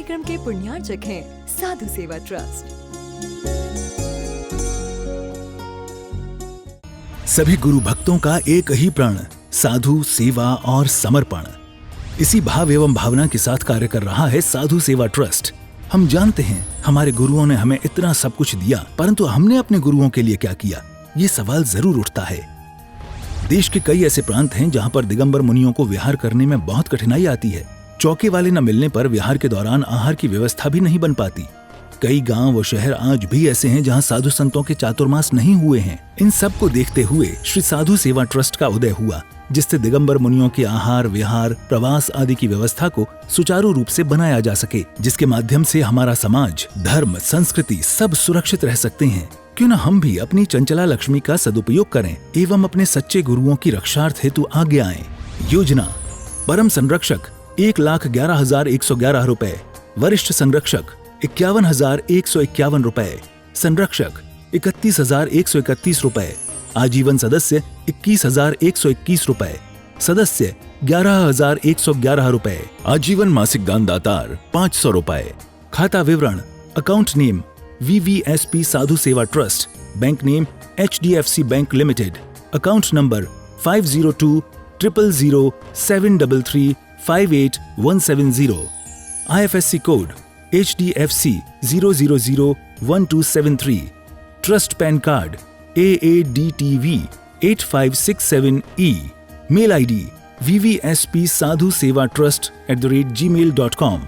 कार्यक्रम के पुण्यार्चक हैं साधु सेवा ट्रस्ट। सभी गुरु भक्तों का एक ही प्रण, साधु सेवा और समर्पण। इसी भाव एवं भावना के साथ कार्य कर रहा है साधु सेवा ट्रस्ट। हम जानते हैं हमारे गुरुओं ने हमें इतना सब कुछ दिया, परंतु हमने अपने गुरुओं के लिए क्या किया, ये सवाल जरूर उठता है। देश के कई ऐसे प्रांत हैं जहां पर दिगंबर मुनियों को विहार करने में बहुत कठिनाई आती है। चौके वाले न मिलने पर विहार के दौरान आहार की व्यवस्था भी नहीं बन पाती। कई गांव व शहर आज भी ऐसे हैं जहां साधु संतों के चातुर्मास नहीं हुए हैं। इन सब को देखते हुए श्री साधु सेवा ट्रस्ट का उदय हुआ, जिससे दिगंबर मुनियों के आहार, विहार, प्रवास आदि की व्यवस्था को सुचारू रूप से बनाया जा सके, जिसके माध्यम से हमारा समाज, धर्म, संस्कृति सब सुरक्षित रह सकते हैं। क्यों न हम भी अपनी चंचला लक्ष्मी का सदुपयोग करें एवं अपने सच्चे गुरुओं की रक्षार्थ हेतु आगे आएं। योजना: परम संरक्षक 1,11,111 रुपए, वरिष्ठ संरक्षक 51,151 रुपए, संरक्षक 31,131 रुपए, आजीवन सदस्य 21,121 रुपए, सदस्य 11,111 रुपए, आजीवन मासिक दान दातार 500 रुपए। खाता विवरण: account name VVSP Sadhu Seva trust, bank name HDFC bank limited, account number 50200073358170, IFSC code HDFC 0001273, trust PAN card AADTV 8567E, mail ID vvspsadhusevatrust@gmail.com।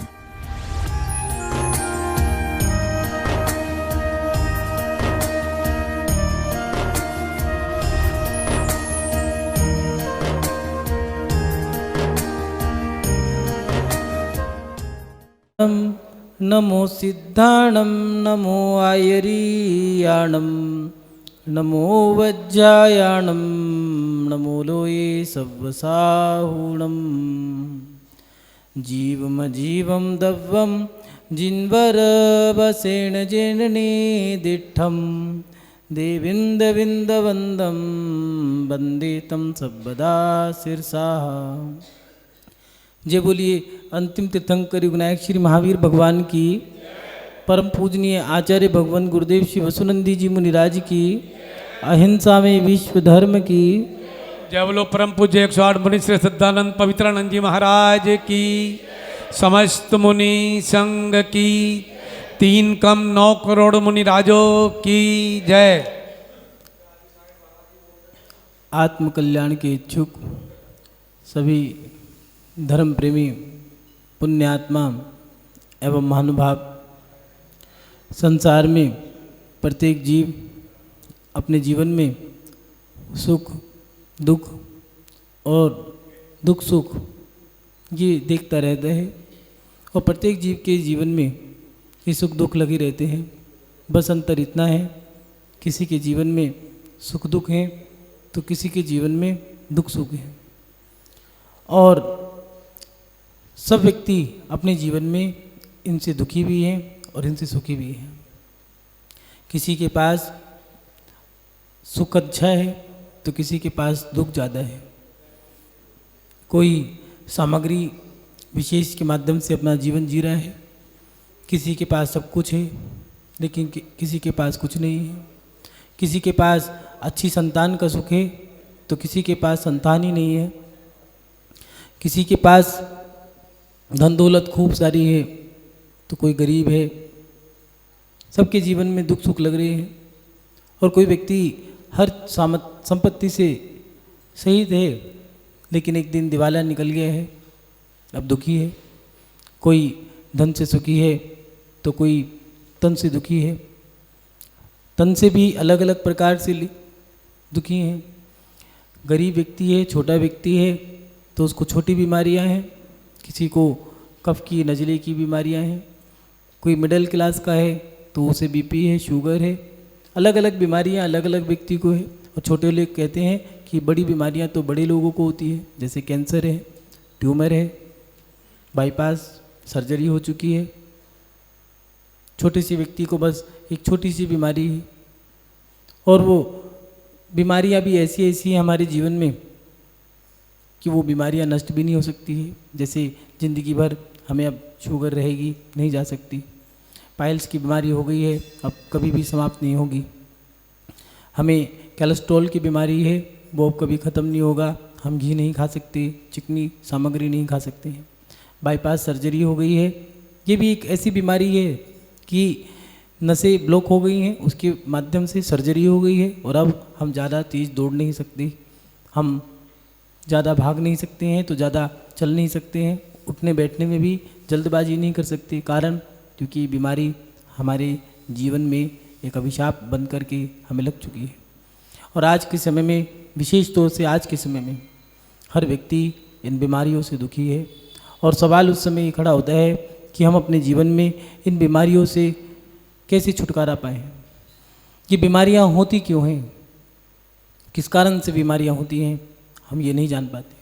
नमो सिद्धाणं नमो आयरीयाणं नमो वज्रायाणं नमो लोये सव्वसाहुणं जीवमजीवं दव्वं जिन्वरवसेन जननी दिठं देविन्दविन्दवन्दं वन्दे तं सर्वदा शिरसा। जय बोलिए अंतिम तीर्थंकर विनायक श्री महावीर भगवान की, परम पूजनीय आचार्य भगवान गुरुदेव श्री वसुनंदी जी मुनिराज की, अहिंसा में विश्व धर्म की। जय बोलो परम पूज्य 108 मुनि श्री सिद्धानंद पवित्रानंद जी महाराज की, समस्त मुनि संघ की, 3,9 करोड़ मुनि राजों की जय। आत्म कल्याण के इच्छुक सभी धर्म प्रेमी पुण्यात्मा एवं महानुभाव, संसार में प्रत्येक जीव अपने जीवन में सुख दुख और दुख सुख ये देखता रहता है, और प्रत्येक जीव के जीवन में ये सुख दुख लगे रहते हैं। बस अंतर इतना है, किसी के जीवन में सुख दुख है तो किसी के जीवन में दुख सुख है। और सब व्यक्ति अपने जीवन में इनसे दुखी भी हैं और इनसे सुखी भी हैं। किसी के पास सुख अच्छा है तो किसी के पास दुख ज़्यादा है। कोई सामग्री विशेष के माध्यम से अपना जीवन जी रहा है, किसी के पास सब कुछ है लेकिन किसी के पास कुछ नहीं है। किसी के पास अच्छी संतान का सुख है तो किसी के पास संतान ही नहीं है। किसी के पास धन दौलत खूब सारी है तो कोई गरीब है। सबके जीवन में दुख सुख लग रहे हैं। और कोई व्यक्ति हर संपत्ति से सहित है लेकिन एक दिन दिवाला निकल गया है, अब दुखी है। कोई धन से सुखी है तो कोई तन से दुखी है। तन से भी अलग अलग प्रकार से दुखी हैं। गरीब व्यक्ति है, छोटा व्यक्ति है तो उसको छोटी बीमारियां हैं, किसी को कफ की नज़ले की बीमारियां हैं। कोई मिडिल क्लास का है तो उसे बीपी है, शुगर है। अलग अलग बीमारियां अलग अलग व्यक्ति को है। और छोटे लोग कहते हैं कि बड़ी बीमारियां तो बड़े लोगों को होती है, जैसे कैंसर है, ट्यूमर है, बाईपास सर्जरी हो चुकी है। छोटे से व्यक्ति को बस एक छोटी सी बीमारी है। और वो बीमारियां भी ऐसी ऐसी हैं हमारे जीवन में कि वो बीमारियां नष्ट भी नहीं हो सकती है। जैसे ज़िंदगी भर हमें अब शुगर रहेगी, नहीं जा सकती। पाइल्स की बीमारी हो गई है, अब कभी भी समाप्त नहीं होगी। हमें कोलेस्ट्रॉल की बीमारी है, वो अब कभी ख़त्म नहीं होगा। हम घी नहीं खा सकते, चिकनी सामग्री नहीं खा सकते हैं। बाईपास सर्जरी हो गई है, ये भी एक ऐसी बीमारी है कि नसें ब्लॉक हो गई हैं, उसके माध्यम से सर्जरी हो गई है। और अब हम ज़्यादा तेज़ दौड़ नहीं सकते, हम ज़्यादा भाग नहीं सकते हैं, तो ज़्यादा चल नहीं सकते हैं, उठने बैठने में भी जल्दबाजी नहीं कर सकते। कारण क्योंकि बीमारी हमारे जीवन में एक अभिशाप बन करके हमें लग चुकी है। और आज के समय में, विशेष तौर से आज के समय में, हर व्यक्ति इन बीमारियों से दुखी है। और सवाल उस समय ये खड़ा होता है कि हम अपने जीवन में इन बीमारियों से कैसे छुटकारा पाएँ। ये बीमारियाँ होती क्यों हैं, किस कारण से बीमारियाँ होती हैं, हम ये नहीं जान पाते।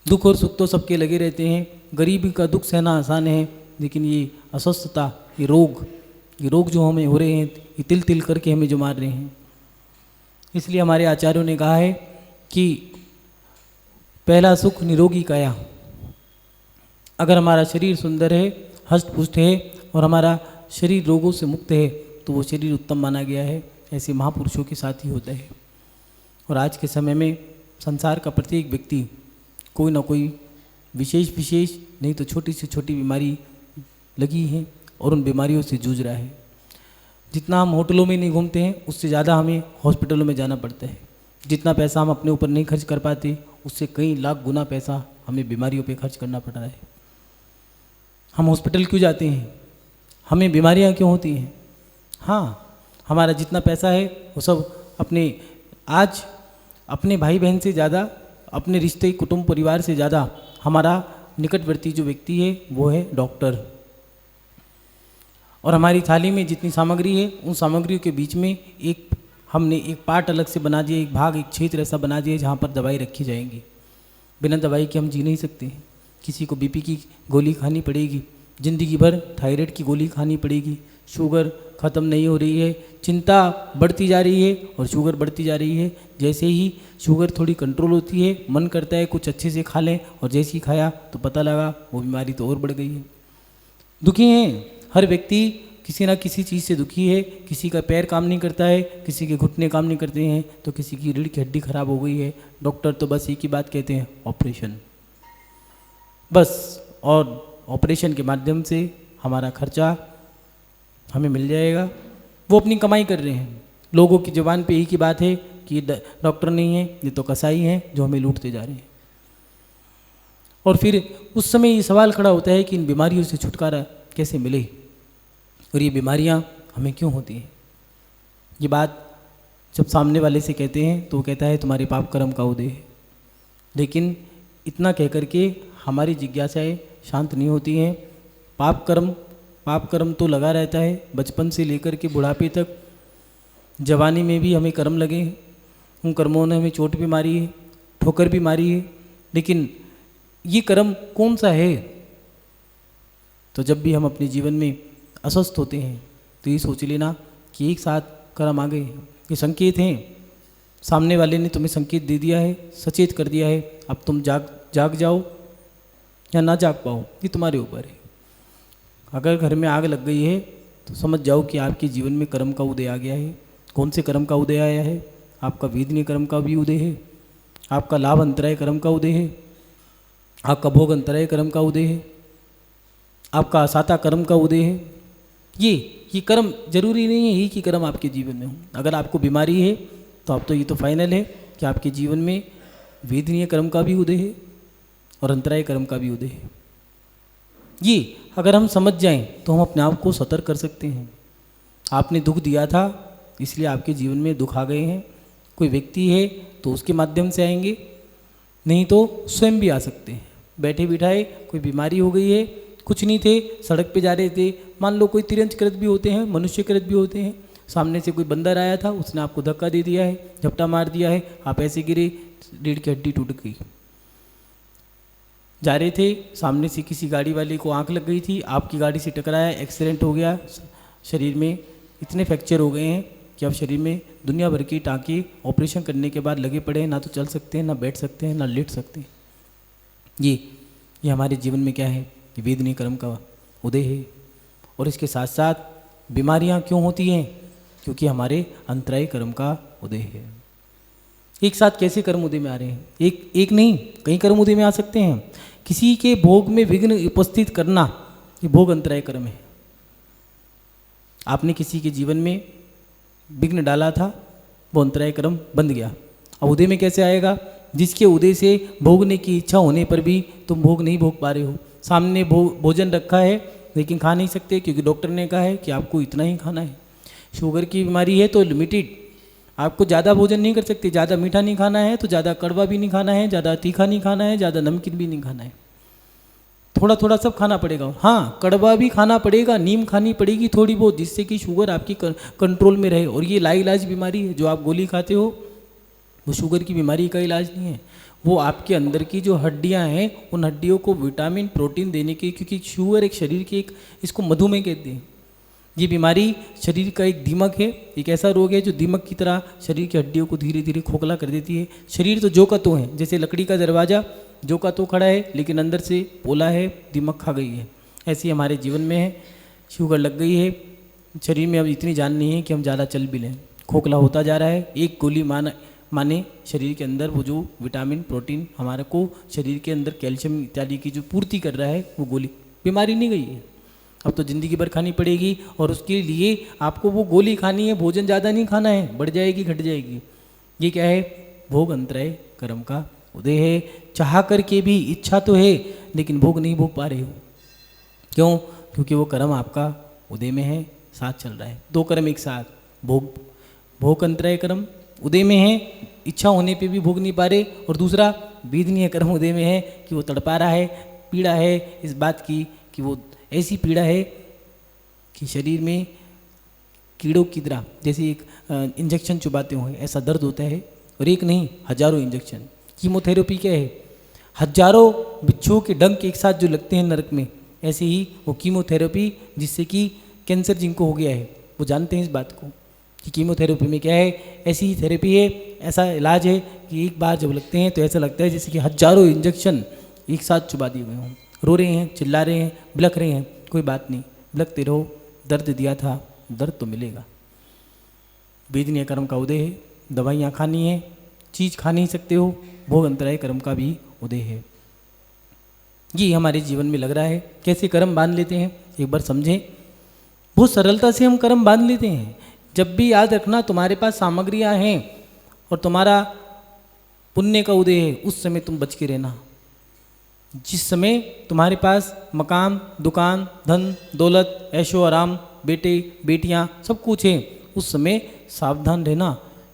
दुख और सुख तो सबके लगे रहते हैं। गरीबी का दुख सहना आसान है, लेकिन ये अस्वस्थता, ये रोग जो हमें हो रहे हैं, ये तिल तिल करके हमें जो मार रहे हैं। इसलिए हमारे आचार्यों ने कहा है कि पहला सुख निरोगी काया। अगर हमारा शरीर सुंदर है, हष्ट पुष्ट है और हमारा शरीर रोगों से मुक्त है, तो वो शरीर उत्तम माना गया है। ऐसे महापुरुषों के साथ ही होता है। और आज के समय में संसार का प्रत्येक व्यक्ति कोई ना कोई विशेष नहीं तो छोटी से छोटी बीमारी लगी है और उन बीमारियों से जूझ रहा है। जितना हम होटलों में नहीं घूमते हैं, उससे ज़्यादा हमें हॉस्पिटलों में जाना पड़ता है। जितना पैसा हम अपने ऊपर नहीं खर्च कर पाते, उससे कई लाख गुना पैसा हमें बीमारियों पे खर्च करना पड़ रहा है। हम हॉस्पिटल क्यों जाते हैं, हमें बीमारियां क्यों होती हैं? हाँ, हमारा जितना पैसा है वो सब आज अपने भाई बहन से ज़्यादा, अपने रिश्ते, कुटुंब, परिवार से ज़्यादा हमारा निकटवर्ती जो व्यक्ति है वो है डॉक्टर। और हमारी थाली में जितनी सामग्री है, उन सामग्रियों के बीच में हमने एक पार्ट अलग से बना दिया, एक भाग, एक क्षेत्र ऐसा बना दिया जहाँ पर दवाई रखी जाएंगी। बिना दवाई के हम जी नहीं सकते। किसी को बीपी की गोली खानी पड़ेगी, ज़िंदगी भर थायराइड की गोली खानी पड़ेगी, शुगर ख़त्म नहीं हो रही है, चिंता बढ़ती जा रही है और शुगर बढ़ती जा रही है। जैसे ही शुगर थोड़ी कंट्रोल होती है, मन करता है कुछ अच्छे से खा लें, और जैसे ही खाया तो पता लगा वो बीमारी तो और बढ़ गई है। दुखी हैं, हर व्यक्ति किसी ना किसी चीज़ से दुखी है। किसी का पैर काम नहीं करता है, किसी के घुटने काम नहीं करते हैं, तो किसी की रीढ़ की हड्डी खराब हो गई है। डॉक्टर तो बस एक ही बात कहते हैं, ऑपरेशन बस। और ऑपरेशन के माध्यम से हमारा खर्चा हमें मिल जाएगा। वो अपनी कमाई कर रहे हैं। लोगों की ज़ुबान पे एक ही बात है कि ये डॉक्टर नहीं है, ये तो कसाई हैं जो हमें लूटते जा रहे हैं। और फिर उस समय ये सवाल खड़ा होता है कि इन बीमारियों से छुटकारा कैसे मिले और ये बीमारियां हमें क्यों होती हैं। ये बात जब सामने वाले से कहते हैं तो वो कहता है तुम्हारे पाप कर्म का उदय है। लेकिन इतना कह करके हमारी जिज्ञासाएं शांत नहीं होती हैं। पाप कर्म तो लगा रहता है, बचपन से लेकर के बुढ़ापे तक। जवानी में भी हमें कर्म लगे हैं, उन कर्मों ने हमें चोट भी मारी है, ठोकर भी मारी है। लेकिन ये कर्म कौन सा है? तो जब भी हम अपने जीवन में अस्वस्थ होते हैं तो ये सोच लेना कि एक साथ कर्म आ गए। ये संकेत हैं, सामने वाले ने तुम्हें संकेत दे दिया है, सचेत कर दिया है। अब तुम जाग जाओ या ना जाग पाओ, ये तुम्हारे ऊपर है। अगर घर में आग लग गई है तो समझ जाओ कि आपके जीवन में कर्म का उदय आ गया है। कौन से कर्म का उदय आया है? आपका वेदनीय कर्म का भी उदय है, आपका लाभ अंतराय कर्म का उदय है, आपका भोग अंतराय कर्म का उदय है, आपका असाता कर्म का उदय है। ये कर्म जरूरी नहीं है ही कि कर्म आपके जीवन में हो। अगर आपको बीमारी है तो अब तो ये तो फाइनल है कि आपके जीवन में वेदनीय कर्म का भी उदय है और अंतराय कर्म का भी उदय है। ये अगर हम समझ जाएं तो हम अपने आप को सतर्क कर सकते हैं। आपने दुख दिया था इसलिए आपके जीवन में दुख आ गए हैं। कोई व्यक्ति है तो उसके माध्यम से आएंगे, नहीं तो स्वयं भी आ सकते हैं। बैठे बिठाए कोई बीमारी हो गई है, कुछ नहीं थे, सड़क पे जा रहे थे, मान लो कोई तिरंजकृत भी होते हैं, मनुष्यकृत भी होते हैं। सामने से कोई बंदर आया था, उसने आपको धक्का दे दिया है, झपटा मार दिया है, आप ऐसे गिरे, रीढ़ की हड्डी टूट गई। जा रहे थे, सामने से किसी गाड़ी वाले को आंख लग गई थी, आपकी गाड़ी से टकराया, एक्सीडेंट हो गया, शरीर में इतने फ्रैक्चर हो गए हैं कि अब शरीर में दुनिया भर की टाँके ऑपरेशन करने के बाद लगे पड़े हैं। ना तो चल सकते हैं, ना बैठ सकते हैं, ना लेट सकते हैं। ये हमारे जीवन में क्या है? ये वेदनीय कर्म का उदय है। और इसके साथ साथ बीमारियां क्यों होती हैं? क्योंकि हमारे अंतराय कर्म का उदय है। एक साथ कैसे कर्म उदय में आ रहे हैं? एक नहीं, कई कर्म उदय में आ सकते हैं। किसी के भोग में विघ्न उपस्थित करना, ये भोग अंतराय कर्म है। आपने किसी के जीवन में विघ्न डाला था, वो अंतराय कर्म बंद गया। अब उदय में कैसे आएगा? जिसके उदय से भोगने की इच्छा होने पर भी तुम भोग नहीं भोग पा रहे हो। सामने भोजन रखा है लेकिन खा नहीं सकते, क्योंकि डॉक्टर ने कहा है कि आपको इतना ही खाना है। शुगर की बीमारी है तो लिमिटेड, आपको ज़्यादा भोजन नहीं कर सकते। ज़्यादा मीठा नहीं खाना है तो ज़्यादा कड़वा भी नहीं खाना है, ज़्यादा तीखा नहीं खाना है, ज़्यादा नमकीन भी नहीं खाना है। थोड़ा थोड़ा सब खाना पड़ेगा। हाँ, कड़वा भी खाना पड़ेगा, नीम खानी पड़ेगी थोड़ी बहुत, जिससे कि शुगर आपकी कंट्रोल में रहे। और ये लाइलाज बीमारी है, जो आप गोली खाते हो वो शुगर की बीमारी का इलाज नहीं है। वो आपके अंदर की जो हड्डियां हैं, उन हड्डियों को विटामिन प्रोटीन देने के, क्योंकि शुगर एक शरीर की एक, इसको मधुमेह कहते हैं। ये बीमारी शरीर का एक दीमक है, एक ऐसा रोग है जो दीमक की तरह शरीर की हड्डियों को धीरे धीरे खोखला कर देती है। शरीर तो जो का तो है, जैसे लकड़ी का दरवाज़ा जो का तो खड़ा है लेकिन अंदर से पोला है, दीमक खा गई है। ऐसे ही हमारे जीवन में है, शुगर लग गई है, शरीर में अब इतनी जान नहीं है कि हम ज़्यादा चल भी लें, खोखला होता जा रहा है। एक गोली माने शरीर के अंदर वो जो विटामिन प्रोटीन हमारे को शरीर के अंदर कैल्शियम इत्यादि की जो पूर्ति कर रहा है, वो गोली, बीमारी नहीं गई है। अब तो ज़िंदगी भर खानी पड़ेगी, और उसके लिए आपको वो गोली खानी है, भोजन ज़्यादा नहीं खाना है, बढ़ जाएगी घट जाएगी। ये क्या है? भोग अंतराय कर्म का उदय है। चाह करके भी, इच्छा तो है लेकिन भोग नहीं भोग पा रहे हो। क्यों? क्योंकि वो कर्म आपका उदय में है, साथ चल रहा है। दो कर्म एक साथ, भोग अंतराय कर्म उदय में है, इच्छा होने पे भी भोग नहीं पा रहे। और दूसरा वेदनीय कर्म उदय में है कि वो तड़पा रहा है, पीड़ा है इस बात की कि वो ऐसी पीड़ा है कि शरीर में कीड़ों की तरह, जैसे एक इंजेक्शन चुभाते हो ऐसा दर्द होता है। और एक नहीं, हजारों इंजेक्शन। कीमोथेरेपी क्या है? हजारों बिच्छुओं के डंक एक साथ जो लगते हैं नरक में, ऐसे ही वो कीमोथेरेपी, जिससे कि कैंसर जिनको हो गया है वो जानते हैं इस बात को कि कीमोथेरेपी में क्या है। ऐसी ही थेरेपी है, ऐसा इलाज है कि एक बार जब लगते हैं तो ऐसा लगता है जैसे कि हजारों इंजेक्शन एक साथ चुबा दिए गए हों। रो रहे हैं, चिल्ला रहे हैं, बिलख रहे हैं, कोई बात नहीं, बिलखते रहो, दर्द दिया था, दर्द तो मिलेगा। वेदनीय कर्म का उदय है। दवाइयाँ खानी है, चीज़ खा नहीं सकते हो, भोग अंतराय कर्म का भी उदय है। ये हमारे जीवन में लग रहा है। कैसे कर्म बांध लेते हैं एक बार समझें। बहुत सरलता से हम कर्म बांध लेते हैं। जब भी याद रखना, तुम्हारे पास सामग्रियाँ हैं और तुम्हारा पुण्य का उदय है, उस समय तुम बच के रहना। जिस समय तुम्हारे पास मकान, दुकान, धन दौलत, ऐशो आराम, बेटे बेटियां सब कुछ है, उस समय सावधान रहना।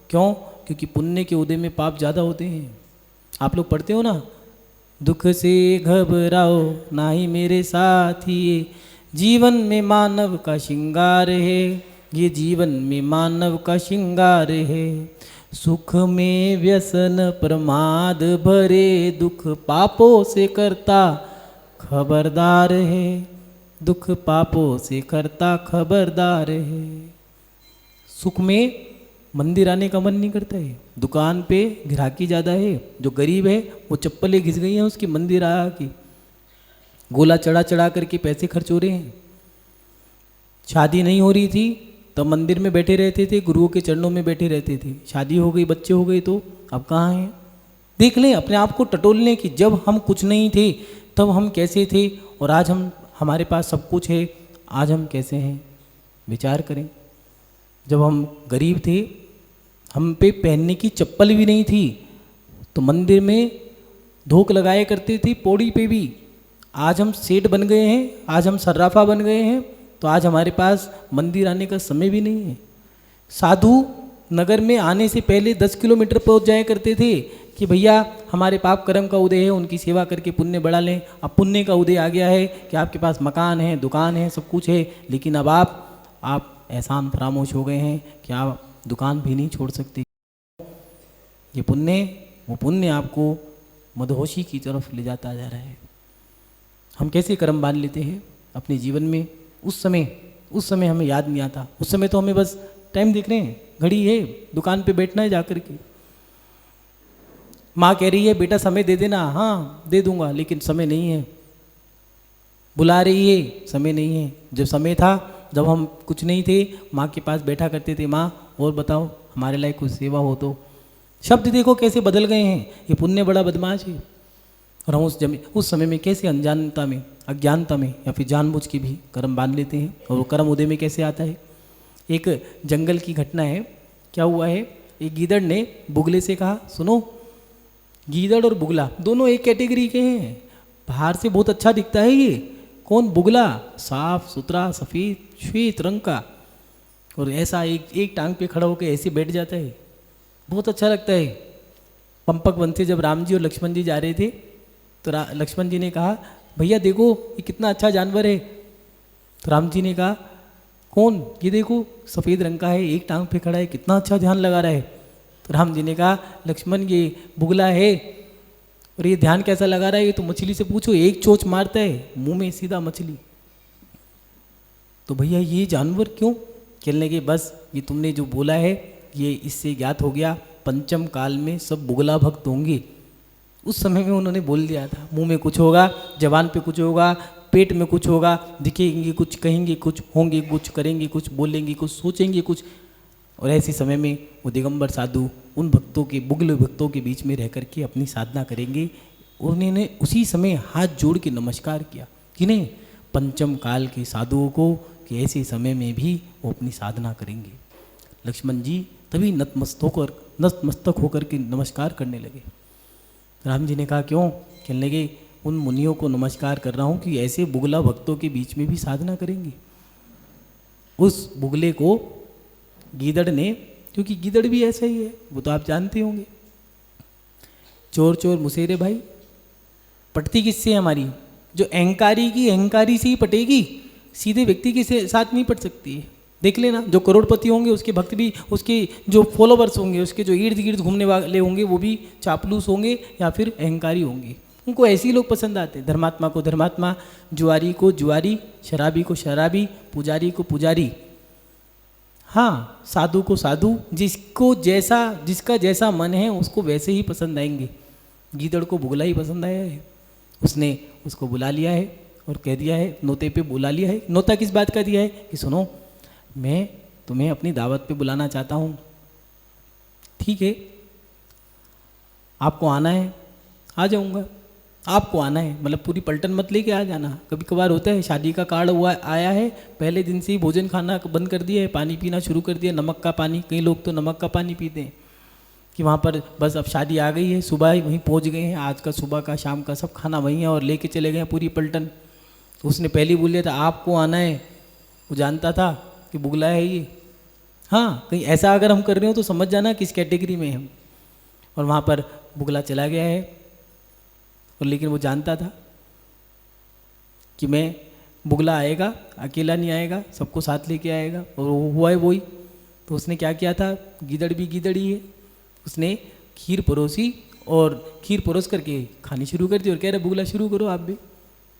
क्यों? क्योंकि पुण्य के उदय में पाप ज़्यादा होते हैं। आप लोग पढ़ते हो ना, दुख से घबराओ ना ही मेरे साथी, जीवन में मानव का श्रृंगार है, ये जीवन में मानव का श्रृंगार है। सुख में व्यसन प्रमाद भरे, दुख पापों से करता खबरदार है, दुख पापों से करता खबरदार है। सुख में मंदिर आने का मन नहीं करता है, दुकान पे ग्राहकी ज़्यादा है, जो गरीब है वो चप्पलें घिस गई हैं उसकी, मंदिर आ की गोला चढ़ा चढ़ा करके पैसे खर्च हो रहे हैं। शादी नहीं हो रही थी तो मंदिर में बैठे रहते थे, गुरुओं के चरणों में बैठे रहते थे। शादी हो गई, बच्चे हो गए तो अब कहाँ हैं? देख लें, अपने आप को टटोल लें कि जब हम कुछ नहीं थे तब हम कैसे थे, और आज हमारे पास सब कुछ है, आज हम कैसे हैं? विचार करें। जब हम गरीब थे, हम पे पहनने की चप्पल भी नहीं थी, तो मंदिर में धोख लगाया करते थे पौड़ी पे भी। आज हम सेठ बन गए हैं, आज हम सर्राफा बन गए हैं, तो आज हमारे पास मंदिर आने का समय भी नहीं है। साधु नगर में आने से पहले 10 किलोमीटर पहुंच जाया करते थे कि भैया हमारे पाप कर्म का उदय है, उनकी सेवा करके पुण्य बढ़ा लें। अब पुण्य का उदय आ गया है कि आपके पास मकान है, दुकान है, सब कुछ है, लेकिन अब आप एहसान फरामोश हो गए हैं कि आप दुकान भी नहीं छोड़ सकते। ये वो पुण्य आपको मदहोशी की तरफ ले जाता जा रहा है। हम कैसे कर्म बांध लेते हैं अपने जीवन में? उस समय हमें याद नहीं आता। उस समय तो हमें बस टाइम देख रहे हैं, घड़ी है, दुकान पे बैठना है जाकर के। माँ कह रही है बेटा समय दे देना, हाँ दे दूंगा, लेकिन समय नहीं है। बुला रही है, समय नहीं है। जब समय था, जब हम कुछ नहीं थे, माँ के पास बैठा करते थे, माँ और बताओ हमारे लायक कुछ सेवा हो तो। शब्द देखो कैसे बदल गए हैं। ये पुण्य बड़ा बदमाश है। और हम उस समय में कैसे अनजानता में, अज्ञानता में या फिर जानबूझ के भी कर्म बांध लेते हैं। और वो कर्म उदय में कैसे आता है। एक जंगल की घटना है। क्या हुआ है, एक गीदड़ ने बुगले से कहा, सुनो, गीदड़ और बुगला दोनों एक कैटेगरी के हैं। बाहर से बहुत अच्छा दिखता है ये। कौन? बुगला, साफ सुथरा सफ़ेद श्वेत रंग का, और ऐसा एक टांग पे खड़ा होकर ऐसे बैठ जाता है, बहुत अच्छा लगता है। पंपक वन से जब राम जी और लक्ष्मण जी जा रहे थे तो लक्ष्मण जी ने कहा, भैया देखो ये कितना अच्छा जानवर है। तो राम जी ने कहा, कौन? ये देखो सफ़ेद रंग का है, एक टांग पे खड़ा है, कितना अच्छा ध्यान लगा रहा है। तो राम जी ने कहा, लक्ष्मण ये बुगला है, और ये ध्यान कैसा लगा रहा है, ये तो मछली से पूछो, एक चोंच मारता है मुंह में सीधा मछली। तो भैया ये जानवर क्यों? कहने लगे, बस ये तुमने जो बोला है ये इससे ज्ञात हो गया, पंचम काल में सब बुगला भक्त होंगे। उस समय में उन्होंने बोल दिया था, मुंह में कुछ होगा, जबान पे कुछ होगा, पेट में कुछ होगा, दिखेंगे कुछ, कहेंगे कुछ, होंगे कुछ, करेंगे कुछ, बोलेंगे कुछ, सोचेंगे कुछ। और ऐसे समय में वो दिगंबर साधु उन भक्तों के, बुगले भक्तों के बीच में रह करके अपनी साधना करेंगे। उन्होंने उसी समय हाथ जोड़ के नमस्कार किया, किन्हें? पंचम काल के साधुओं को, कि ऐसे समय में भी वो अपनी साधना करेंगे। लक्ष्मण जी तभी नतमस्तक होकर के नमस्कार करने लगे। राम जी ने कहा, क्यों? कहने लगे, उन मुनियों को नमस्कार कर रहा हूँ कि ऐसे बुगला भक्तों के बीच में भी साधना करेंगे। उस बुगले को गीदड़ ने, क्योंकि गीदड़ भी ऐसा ही है, वो तो आप जानते होंगे, चोर चोर मुसेरे भाई, पटती किससे है हमारी? जो अहंकारी की अहंकारी से ही पटेगी, सीधे व्यक्ति के साथ नहीं पट सकती है। देख लेना, जो करोड़पति होंगे उसके भक्त भी, उसके जो फॉलोवर्स होंगे, उसके जो इर्द गिर्द घूमने वाले होंगे, वो भी चापलूस होंगे या फिर अहंकारी होंगे। उनको ऐसे ही लोग पसंद आते हैं। धर्मात्मा को धर्मात्मा, जुआरी को जुआरी, शराबी को शराबी, पुजारी को पुजारी, हाँ, साधु को साधु, जिसका जैसा मन है उसको वैसे ही पसंद आएंगे। गीदड़ को बुगला ही पसंद आया है। उसने उसको बुला लिया है और कह दिया है, नोते पे बुला लिया है। नोता किस बात का दिया है कि सुनो, मैं तुम्हें अपनी दावत पे बुलाना चाहता हूँ, ठीक है, आपको आना है, आ जाऊँगा। आपको आना है मतलब पूरी पलटन मत लेके आ जाना। कभी कभार होता है, शादी का कार्ड हुआ आया है, पहले दिन से ही भोजन खाना बंद कर दिया है, पानी पीना शुरू कर दिया, नमक का पानी। कई लोग तो नमक का पानी पीते हैं कि वहाँ पर बस अब शादी आ गई है, सुबह ही वहीं पहुँच गए हैं, आज का सुबह का शाम का सब खाना वहीं है और लेके चले गए हैं पूरी पलटन। तो उसने पहले बोल दिया था आपको आना है, वो जानता था कि बुगला है ये। हाँ, कहीं ऐसा अगर हम कर रहे हो तो समझ जाना किस कैटेगरी में हम। और वहाँ पर बुगला चला गया है, और लेकिन वो जानता था कि मैं, बुगला आएगा, अकेला नहीं आएगा, सबको साथ लेके आएगा, और वो हुआ है वही। तो उसने क्या किया था, गीदड़ भी गीदड़ ही है, उसने खीर परोसी और खीर परोस करके खानी शुरू कर दी और कह रहे बुगला शुरू करो आप भी।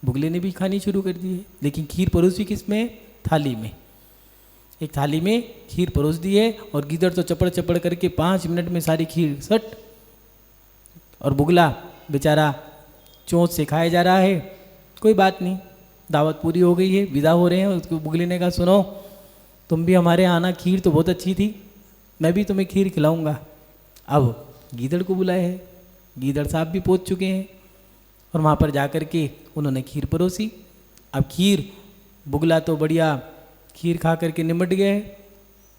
बुगले ने भी खानी शुरू कर दी है, लेकिन खीर परोसी किस में? थाली में। एक थाली में खीर परोस दी है और गीदड़ तो चपड़ चपड़ करके 5 मिनट में सारी खीर सट, और बुगला बेचारा चोंच से खाया जा रहा है। कोई बात नहीं, दावत पूरी हो गई है, विदा हो रहे हैं। उसको बुगले ने कहा सुनो, तुम भी हमारे यहाँ आना, खीर तो बहुत अच्छी थी, मैं भी तुम्हें खीर खिलाऊंगा। अब गीदड़ को बुलाया है, गीदड़ साहब भी पहुँच चुके हैं और वहाँ पर जा कर के उन्होंने खीर परोसी। अब खीर, बुगला तो बढ़िया खीर खा करके निमट गया है,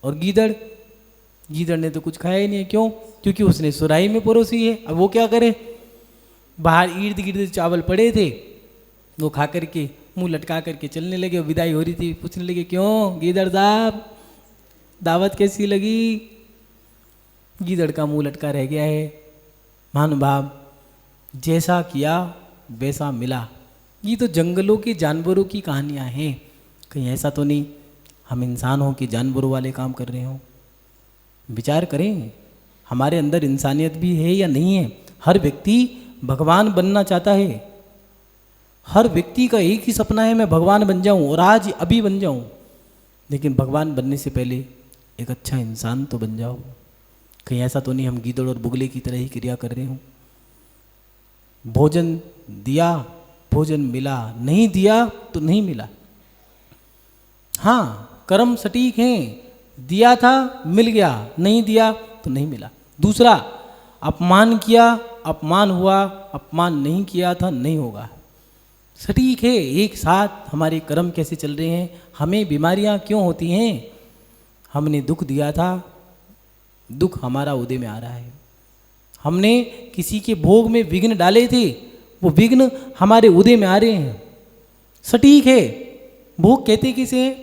और गीदड़ ने तो कुछ खाया ही नहीं है। क्यों? क्योंकि उसने सुराही में परोसी है। अब वो क्या करे, बाहर इर्द गिर्द चावल पड़े थे, वो खा करके मुंह लटका करके चलने लगे। विदाई हो रही थी, पूछने लगे क्यों गीदड़ साहब, दावत कैसी लगी? गीदड़ का मुंह लटका रह गया है। महानुभाव, जैसा किया वैसा मिला। ये तो जंगलों के जानवरों की कहानियाँ हैं, कहीं ऐसा तो नहीं हम इंसान हों कि जानवरों वाले काम कर रहे हों। विचार करें, हमारे अंदर इंसानियत भी है या नहीं है। हर व्यक्ति भगवान बनना चाहता है, हर व्यक्ति का एक ही सपना है, मैं भगवान बन जाऊं और आज अभी बन जाऊं। लेकिन भगवान बनने से पहले एक अच्छा इंसान तो बन जाओ। कहीं ऐसा तो नहीं हम गीदड़ और बुगले की तरह ही क्रिया कर रहे हों। भोजन दिया भोजन मिला, नहीं दिया तो नहीं मिला। हाँ, कर्म सटीक हैं, दिया था मिल गया, नहीं दिया तो नहीं मिला। दूसरा, अपमान किया अपमान हुआ, अपमान नहीं किया था नहीं होगा। सटीक है, एक साथ हमारे कर्म कैसे चल रहे हैं। हमें बीमारियां क्यों होती हैं? हमने दुख दिया था, दुख हमारा उदय में आ रहा है। हमने किसी के भोग में विघ्न डाले थे, वो विघ्न हमारे उदय में आ रहे हैं। सटीक है। भोग कहते किसे हैं?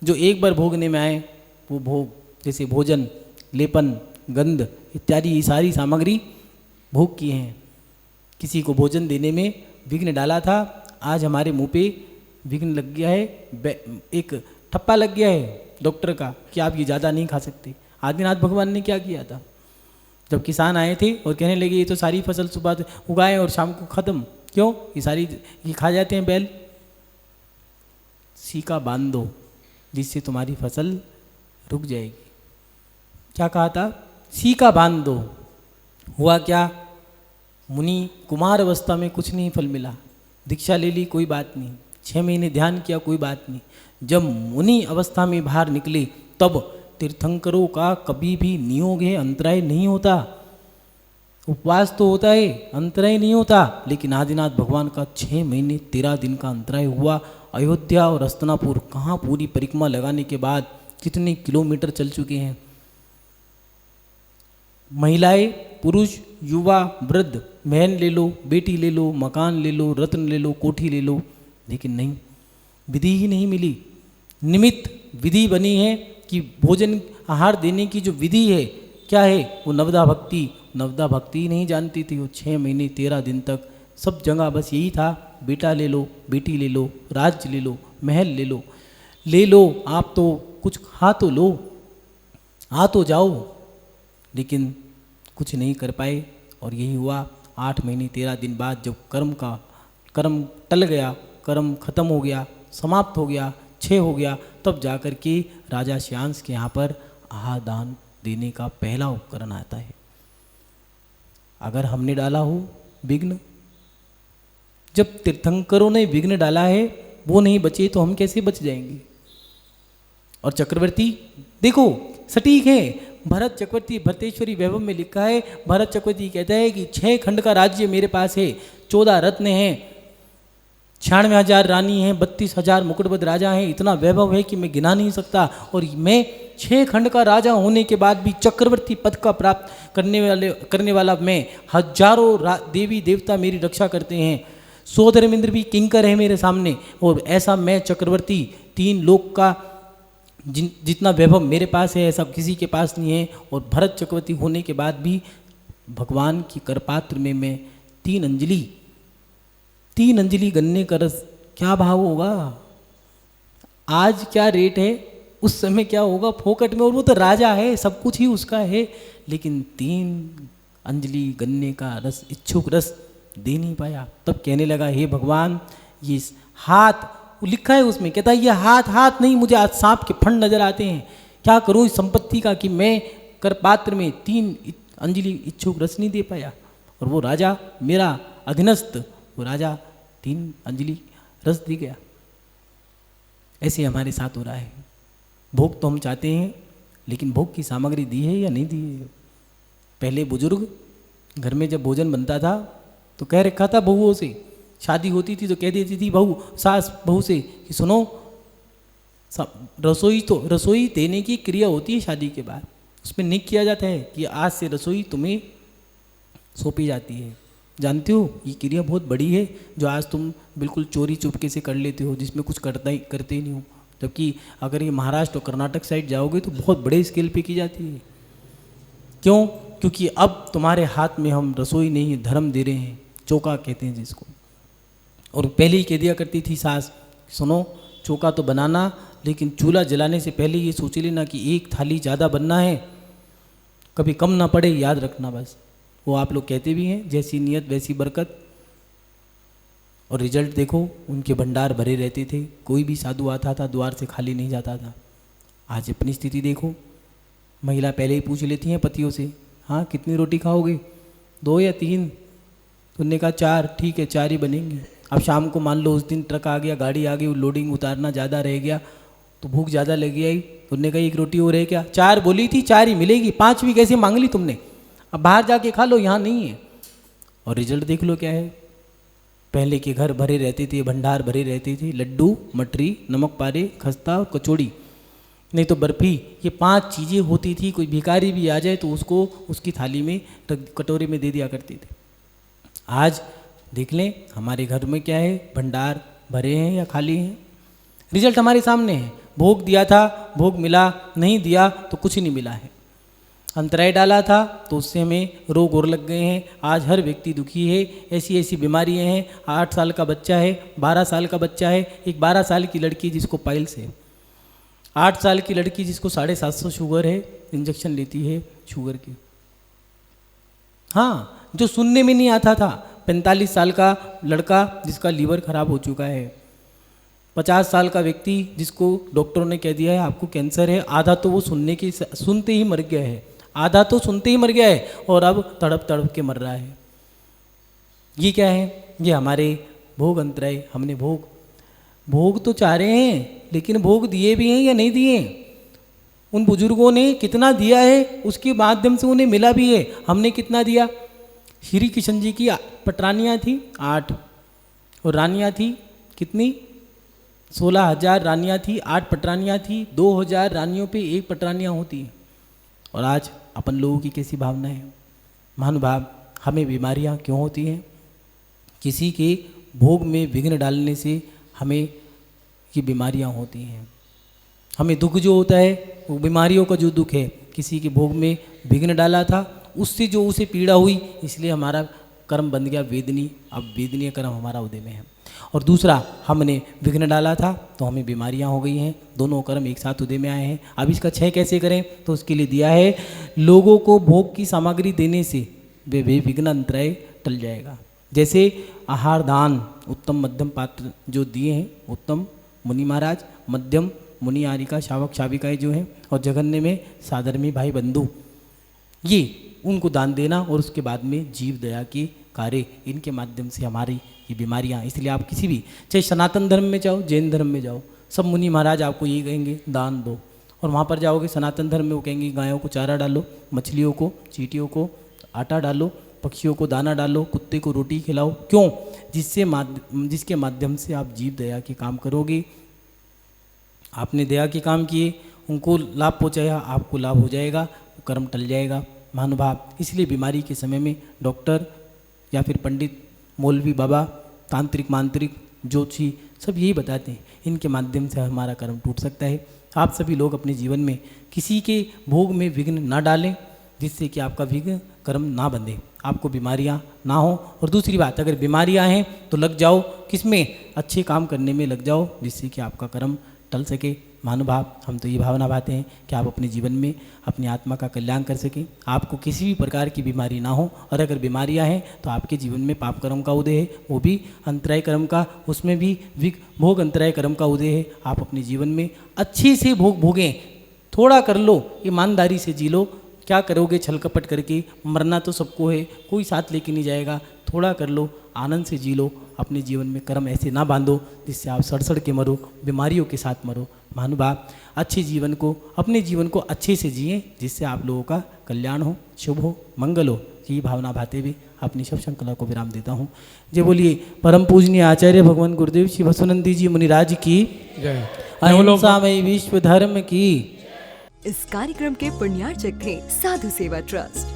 जो एक बार भोगने में आए वो भोग, जैसे भोजन, लेपन, गंध इत्यादि ये सारी सामग्री भोग की हैं। किसी को भोजन देने में विघ्न डाला था, आज हमारे मुंह पे विघ्न लग गया है, एक ठप्पा लग गया है डॉक्टर का कि आप ये ज़्यादा नहीं खा सकते। आदिनाथ भगवान ने क्या किया था? जब किसान आए थे और कहने लगे ये तो सारी फसल सुबह उगाए और शाम को ख़त्म, क्यों? ये सारी ये खा जाते हैं बैल। सीका बांध दो जिससे तुम्हारी फसल रुक जाएगी। क्या कहा था? सीका बांध दो। हुआ क्या? मुनि कुमार अवस्था में कुछ नहीं फल मिला, दीक्षा ले ली कोई बात नहीं, 6 महीने ध्यान किया कोई बात नहीं। जब मुनि अवस्था में बाहर निकले तब तीर्थंकरों का कभी भी नियोग है, अंतराय नहीं होता। उपवास तो होता है, अंतराय नहीं होता। लेकिन आदिनाथ भगवान का 6 महीने 13 दिन का अंतराय हुआ। अयोध्या और हस्तिनापुर कहाँ पूरी परिक्रमा लगाने के बाद कितने किलोमीटर चल चुके हैं। महिलाएं, पुरुष, युवा, वृद्ध, बहन ले लो, बेटी ले लो, मकान ले लो, रत्न ले लो, कोठी ले लो, लेकिन नहीं, विधि ही नहीं मिली। निमित्त विधि बनी है कि भोजन आहार देने की जो विधि है क्या है? वो नवदा भक्ति। नवदा भक्ति नहीं जानती थी वो। 6 महीने 13 दिन तक सब जगह बस यही था, बेटा ले लो, बेटी ले लो, राज्य ले लो, महल ले लो, आप तो कुछ खा तो लो, आ तो जाओ, लेकिन कुछ नहीं कर पाए। और यही हुआ। 8 महीने 13 दिन बाद जब कर्म टल गया, कर्म खत्म हो गया, समाप्त हो गया, 6 हो गया, तब जाकर के राजा श्यांस के यहाँ पर आहार दान देने का पहला उपकरण आता है। अगर हमने डाला हो विघ्न, जब तीर्थंकरों ने विघ्न डाला है वो नहीं बचे तो हम कैसे बच जाएंगे? और चक्रवर्ती देखो सटीक है। भरत चक्रवर्ती भरतेश्वरी वैभव में लिखा है, भरत चक्रवर्ती कहता है कि 6 खंड का राज्य मेरे पास है, 14 रत्न हैं, 96,000 रानी हैं, 32,000 मुकुटबद्ध राजा हैं, इतना वैभव है कि मैं गिना नहीं सकता। और मैं 6 खंड का राजा होने के बाद भी चक्रवर्ती पद का प्राप्त करने वाला मैं, हजारों देवी देवता मेरी रक्षा करते हैं, सोधर्मेंद्र भी किंकर है मेरे सामने। और ऐसा मैं चक्रवर्ती 3 लोक का जितना वैभव मेरे पास है ऐसा किसी के पास नहीं है। और भरत चक्रवर्ती होने के बाद भी भगवान की करपात्र में मैं 3 अंजलि गन्ने का रस, क्या भाव होगा? आज क्या रेट है, उस समय क्या होगा फोकट में। और वो तो राजा है, सब कुछ ही उसका है, लेकिन 3 अंजलि गन्ने का रस, इच्छुक रस दे नहीं पाया। तब कहने लगा, हे भगवान, ये हाथ, वो लिखा है उसमें, कहता है ये हाथ नहीं, मुझे आज सांप के फंड नजर आते हैं। क्या करूं इस संपत्ति का कि मैं कर पात्र में 3 अंजलि इच्छुक रस नहीं दे पाया। और वो राजा मेरा अधीनस्थ, वो राजा 3 अंजलि रस दे गया। ऐसे हमारे साथ हो रहा है। भोग तो हम चाहते हैं, लेकिन भोग की सामग्री दी है या नहीं दी है? पहले बुजुर्ग घर में जब भोजन बनता था तो कह रखा था बहुओं से, शादी होती थी तो कह देती थी बहू, सास बहू से कि सुनो, रसोई देने की क्रिया होती है शादी के बाद, उसमें निक किया जाता है कि आज से रसोई तुम्हें सौंपी जाती है। जानते हो ये क्रिया बहुत बड़ी है जो आज तुम बिल्कुल चोरी चुपके से कर लेते हो, जिसमें कुछ करते ही नहीं हो। जबकि अगर ये महाराष्ट्र और कर्नाटक साइड जाओगे तो बहुत बड़े स्केल पे की जाती है। क्यों? क्योंकि अब तुम्हारे हाथ में हम रसोई नहीं धर्म दे रहे हैं, चौका कहते हैं जिसको। और पहले ही कह दिया करती थी सास, सुनो चौका तो बनाना, लेकिन चूल्हा जलाने से पहले ये सोच लेना कि 1 थाली ज़्यादा बनना है, कभी कम ना पड़े, याद रखना बस। वो आप लोग कहते भी हैं, जैसी नियत वैसी बरकत। और रिजल्ट देखो, उनके भंडार भरे रहते थे, कोई भी साधु आता था द्वार से खाली नहीं जाता था। आज अपनी स्थिति देखो, महिला पहले ही पूछ लेती हैं पतियों से, हाँ कितनी रोटी खाओगे, 2 या 3? तो उन्होंने कहा 4, ठीक है 4 ही बनेंगी। अब शाम को मान लो उस दिन ट्रक आ गया, गाड़ी आ गई, लोडिंग उतारना ज़्यादा रह गया तो भूख ज़्यादा लगी आई, उनने कहा एक रोटी और है क्या, 4 बोली थी 4 ही मिलेगी, 5वीं कैसे मांग ली तुमने, अब बाहर जाके खा लो, यहाँ नहीं है। और रिजल्ट देख लो क्या है। पहले के घर भरे रहते थे, भंडार भरे रहते थे, लड्डू, मटरी, नमक पारे, खस्ता और कचौड़ी, नहीं तो बर्फ़ी, ये 5 चीज़ें होती थी। कोई भिखारी भी आ जाए तो उसको उसकी थाली में कटोरे में दे दिया करते थे। आज देख लें हमारे घर में क्या है, भंडार भरे हैं या खाली हैं। रिजल्ट हमारे सामने है। भोग दिया था, भोग मिला, नहीं दिया तो कुछ नहीं मिला है। अंतराय डाला था तो उससे हमें रोग और लग गए हैं। आज हर व्यक्ति दुखी है, ऐसी ऐसी बीमारियां हैं। 8 साल का बच्चा है, 12 साल का बच्चा है, एक 12 साल की लड़की जिसको पाइल्स है, 8 साल की लड़की जिसको 750 शुगर है, इंजेक्शन लेती है शुगर की। हाँ, जो सुनने में नहीं आता था, 45 साल का लड़का जिसका लीवर खराब हो चुका है, 50 साल का व्यक्ति जिसको डॉक्टरों ने कह दिया है आपको कैंसर है, आधा तो वो सुनते ही मर गया है, आधा तो सुनते ही मर गया है और अब तड़प तड़प के मर रहा है। ये क्या है? ये हमारे भोग अंतराय। हमने भोग तो चाह रहे हैं, लेकिन भोग दिए भी हैं या नहीं दिए? उन बुजुर्गों ने कितना दिया है, उसके माध्यम से उन्हें मिला भी है। हमने कितना दिया? श्री कृष्ण जी की पटरानियाँ थी 8 और रानियाँ थी कितनी? 16,000 रानियाँ थी, 8 पटरानियाँ थी, 2,000 रानियों पे 1 पटरानियाँ होती हैं। और आज अपन लोगों की कैसी भावना है? महानुभाव, हमें बीमारियाँ क्यों होती हैं? किसी के भोग में विघ्न डालने से हमें ये बीमारियाँ होती हैं। हमें दुख जो होता है वो बीमारियों का जो दुख है, किसी के भोग में विघ्न डाला था, उससे जो उसे पीड़ा हुई, इसलिए हमारा कर्म बन गया वेदनी। अब वेदनीय कर्म हमारा उदय में है। और दूसरा, हमने विघ्न डाला था तो हमें बीमारियां हो गई हैं। दोनों कर्म एक साथ उदय में आए हैं। अब इसका क्षय कैसे करें? तो उसके लिए दिया है, लोगों को भोग की सामग्री देने से वे विघ्न अंतराय टल जाएगा। जैसे आहार दान उत्तम मध्यम पात्र जो दिए हैं, उत्तम मुनि महाराज, मध्यम मुनि आरिका शावक शाविकाएँ जो हैं, और जघन्य में साधर्मी भाई बंधु, ये उनको दान देना और उसके बाद में जीव दया के कार्य, इनके माध्यम से हमारी ये बीमारियाँ। इसलिए आप किसी भी, चाहे सनातन धर्म में जाओ, जैन धर्म में जाओ, सब मुनि महाराज आपको यही कहेंगे दान दो। और वहाँ पर जाओगे सनातन धर्म में, वो कहेंगे गायों को चारा डालो, मछलियों को, चींटियों को आटा डालो, पक्षियों को दाना डालो, कुत्ते को रोटी खिलाओ। क्यों? जिसके माध्यम से आप जीव दया के काम करोगे। आपने दया के काम किए, उनको लाभ पहुँचाया, आपको लाभ हो जाएगा, कर्म टल जाएगा। महानुभाव, इसलिए बीमारी के समय में डॉक्टर या फिर पंडित, मौलवी बाबा, तांत्रिक मांत्रिक, ज्योतिषी सब यही बताते हैं, इनके माध्यम से हमारा कर्म टूट सकता है। आप सभी लोग अपने जीवन में किसी के भोग में विघ्न ना डालें, जिससे कि आपका विघ्न कर्म ना बंधे, आपको बीमारियां ना हो। और दूसरी बात, अगर बीमारियां हैं तो लग जाओ किसमें? अच्छे काम करने में लग जाओ, जिससे कि आपका कर्म टल सके। महानुभाव, हम तो ये भावना भाते हैं कि आप अपने जीवन में अपनी आत्मा का कल्याण कर सकें, आपको किसी भी प्रकार की बीमारी ना हो। और अगर बीमारियां हैं तो आपके जीवन में पाप कर्म का उदय है, वो भी अंतराय कर्म का, उसमें भी भोग अंतराय कर्म का उदय है। आप अपने जीवन में अच्छे से भोग भोगें, थोड़ा कर लो, ईमानदारी से जी लो। क्या करोगे छल कपट करके? मरना तो सबको है, कोई साथ लेके नहीं जाएगा। थोड़ा कर लो, आनंद से जी लो। अपने जीवन में कर्म ऐसे ना बांधो जिससे आप सड़ के मरो, बीमारियों के साथ मरो। महानुभाव, अच्छे जीवन को, अपने जीवन को अच्छे से जिए, जिससे आप लोगों का कल्याण हो, शुभ हो, मंगल हो। यही भावना भाते हुए अपनी सब श्रृंखला को विराम देता हूँ। जय बोलिए परम पूजनीय आचार्य भगवान गुरुदेव श्री बसवनंदी जी मुनिराज की जय। अहिंसामय विश्व धर्म की। इस कार्यक्रम के पुण्यार्चक थे साधु सेवा ट्रस्ट।